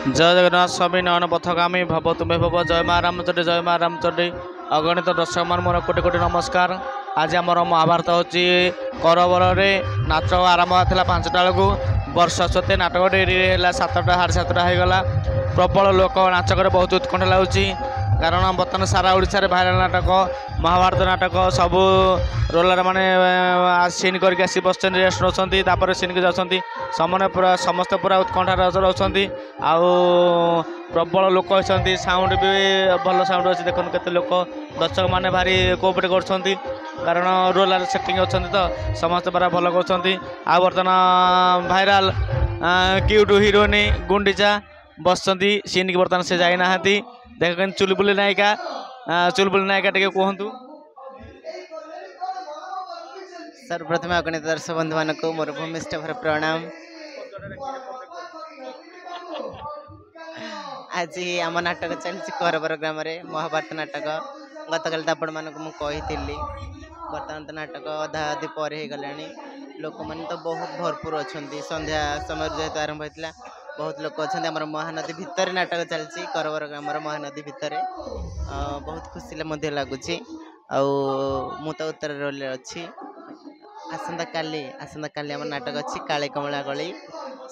जय जगन्नाथ स्वामी नयन पथगामी भव तुम्हें भव जय माँ रामचंडी जय माँ रामचंडी अगणित दर्शक मान मोर कोटि कोटि नमस्कार। आज आमर महाभारत होची करवर नाच आरंभ होता 5टा बेलू वर्षा सत्वे नाटक डेरी है 7टा 7:30 होगला। प्रबल लोक नाचक बहुत उत्कंठा लगुच कारण बर्तमान सारा ओडिशा भाइराल नाटक महाभारत नाटक सबू रोलर मैंने सीन करके आसी बस रेस्ट नौकरी तापर सीन की जाती समने पूरा समस्ते पूरा उत्कंठा रोचे आउ प्रबल लोक होती साउंड भी भल साउंड अच्छी देखो केते लोक दर्शक मैंने भारी कोअपरेट कर कारण रोलर सेटिंग अच्छा तो समस्ते पूरा भल कर बर्तमान भाइराल क्यूट हिरोइन गुंडीचा बस सीन की बर्तमान से जाना देख चुलबुली नायिका टे कहतु। सर्वप्रथम अगणित दर्शक बंधु मान को मोर भूमिष्ठ भर प्रणाम। आज आम नाटक चलती करबर ग्राम महाभारत नाटक गत काल आपण मानक मुझे बर्तमान तो नाटक अधा अधी पर हो गला लोक मैंने तो बहुत भरपूर अच्छा संध्या समय जेहतु आरंभ होता बहुत लोक अच्छा आम महानदी भितर नाटक चलती करवर ग्राम महानदी भितर बहुत खुशी लगुच तो उत्तर रोल अच्छी आसंता काली आम नाटक अच्छी काली कमला गली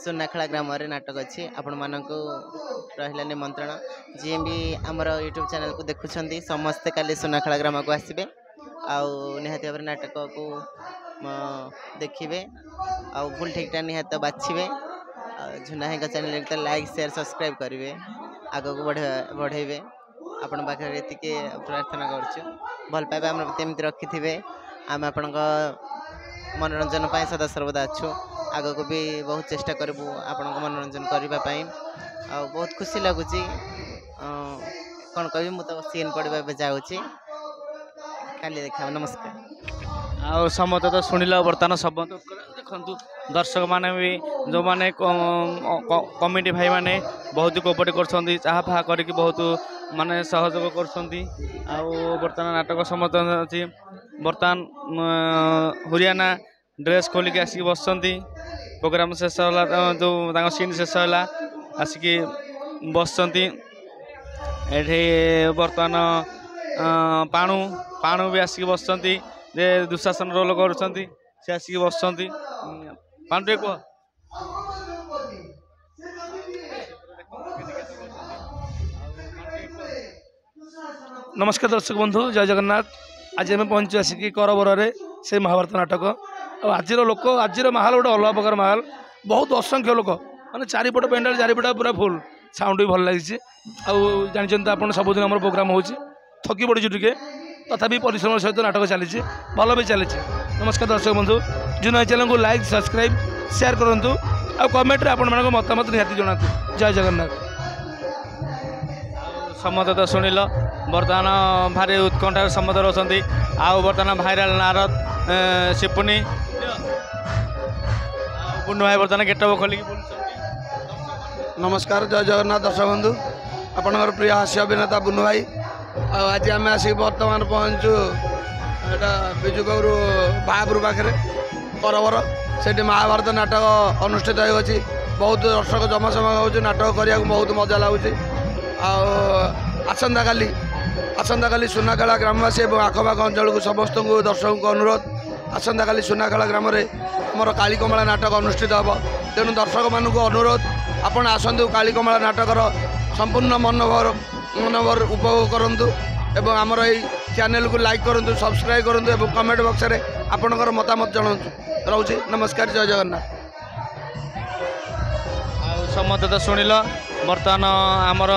सुनाखेला ग्राम नाटक अच्छी आपण मानक रहा निमंत्रण जी भी आमर यूट्यूब चैनल को देखुं समस्ते काली सुनाखेला ग्राम को आसबे निहाती भाव नाटक को देखिए आ भूल ठीक निहाती बाछे झुना भाई चैनल तो लाइक शेयर सब्सक्राइब करेंगे आग को बढ़ेबे आपण पाखे ये प्रार्थना कर पाइबा आम एमती रखी थे आम आपण मनोरंजन सदा सर्वदा अच्छु आग को भी बहुत चेष्टा करूँ आपण मनोरंजन करने बहुत खुशी लगुच कौन कह मुझे सीन पढ़ा जाऊँगी काली देखा नमस्कार। आउ समस्त तो शुणिल बर्तमान सब देखु दर्शक मैंने भी जो मैंने कमिटी भाई मैंने बहुत कोअपरेट कर चाह फाह कर बहुत माने सहयोग कर बर्तमान नाटक समस्त अच्छी बर्तमान हरियाणा ड्रेस खोलिक आसिक बस प्रोग्राम शेष है जो सीन शेष है आसिक बस बर्तमान पाणु पाणु भी आसिक बस जे दुशासन रोल कर आसिक बस पाणु टे कह नमस्कार दर्शक बंधु जय जगन्नाथ। आज आम पहुँचु आसिक करवर से महाभारत नाटक आज लोक आज माहौल गोटे अलग प्रकार माहौल बहुत असंख्य लोक मैंने चारिपट पेंडाल चारिपट पूरा फुल साउंड भी भल लगी जानते आप सबुदिन आम प्रोग्राम हो थकी पड़ू टे तथापि परिश्रम सहित नाटक चली भल भी चली। नमस्कार दर्शक बंधु जुना चैनल को लाइक सब्सक्राइब शेयर करूँ आ कमेंट आपण मतामत निहाती जनातु। जय जगन्नाथ। समस्त तो शुणिल बर्तमान भारी उत्कंठा समस्त रोचंती आउ बर्तमान भाइराल नारद शिपुनी बुनु भाई बर्तमान गेटअप खोलिक नमस्कार जय जगन्नाथ दर्शक बंधु आपणकर प्रिय हास्य अभिनेता बुनु भाई आज आम आसिक बर्तमान पहुँचु एटा विजु बाबू बाहापुर पाखे करवर से महाभारत नाटक अनुष्ठित होगी बहुत दर्शक जमासम हो नाटक करने बहुत मजा लगुच आसंता काली सुनाखेला ग्रामवासी और आखपाख अंचल को समस्त दर्शकों को अनुरोध आसंता काली सुनाखेला ग्राम आमर कालीकमला नाटक अनुष्ठित हम तेणु दर्शक मानक अनुरोध आपण आसतु कालीकमला नाटकर संपूर्ण मनोभर उपभोग करूँ एवं आमर यही चैनल को लाइक करूँ सब्सक्राइब करूँ और कमेंट बॉक्स में आपणकर मतामत जनाऊँ रोचे। नमस्कार जय जगन्नाथ। समस्त तो शुणिल बर्तमान आमर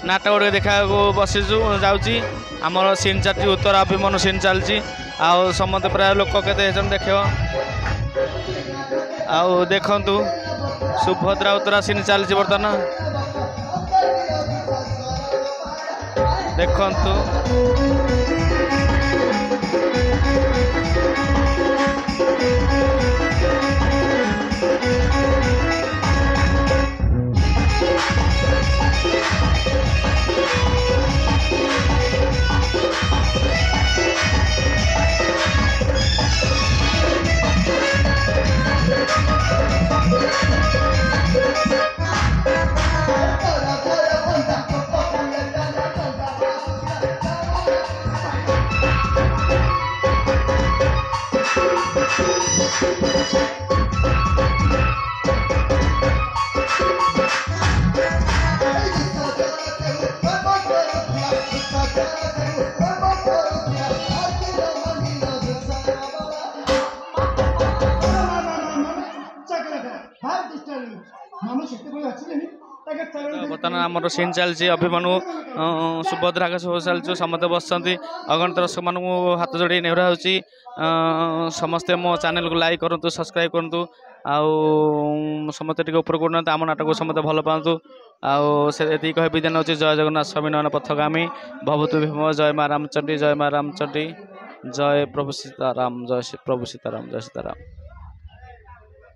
नाटक गुड़ देखा बसीचु जाऊँगी आमर सीन चलती उत्तर अभिमन्यु सीन चलती आउ समस्त प्राय लोक केते देख आउ देखु सुभद्रा उत्तरा सीन चलती बर्तमान देखु ବର୍ତ୍ତମାନ ଆମର ସିନ୍ ଚାଲିଛି ଅଭିମନ୍ୟୁ ସୁଭଦ୍ରା ସବୁ ଚାଲିଛୁ ସମସ୍ତେ ବସିଛନ୍ତି ଅଗଣିତ ଦର୍ଶକମାନଙ୍କୁ ହାତ ଯୋଡ଼ି ନେହୁରା ହେଉଛି ସମସ୍ତେ ମୋ ଚ୍ୟାନେଲକୁ ଲାଇକ୍ କରନ୍ତୁ ସବସ୍କ୍ରାଇବ୍ କରନ୍ତୁ ଆଉ ସମସ୍ତେ ଟିକେ ଉପରକୁ ଉଠୁନାହାନ୍ତି ଆମ ନାଟକକୁ ସମସ୍ତେ ଭଲ ପାଆନ୍ତୁ ଆଉ ସେ ଏତିକି କହି ବିଦାୟ ନେଉଛି ଜୟ ଜଗନ୍ନାଥ ସ୍ୱାମୀ ନୟନ ପଥଗାମୀ ଭବତୁ ଭୀମ ଜୟ ମା ରାମଚଣ୍ଡୀ ଜୟ ମା ରାମଚଣ୍ଡୀ ଜୟ ପ୍ରଭୁ ସୀତାରାମ ଜୟ ପ୍ରଭୁ ସୀତାରାମ ଜୟ ସୀତାରାମ।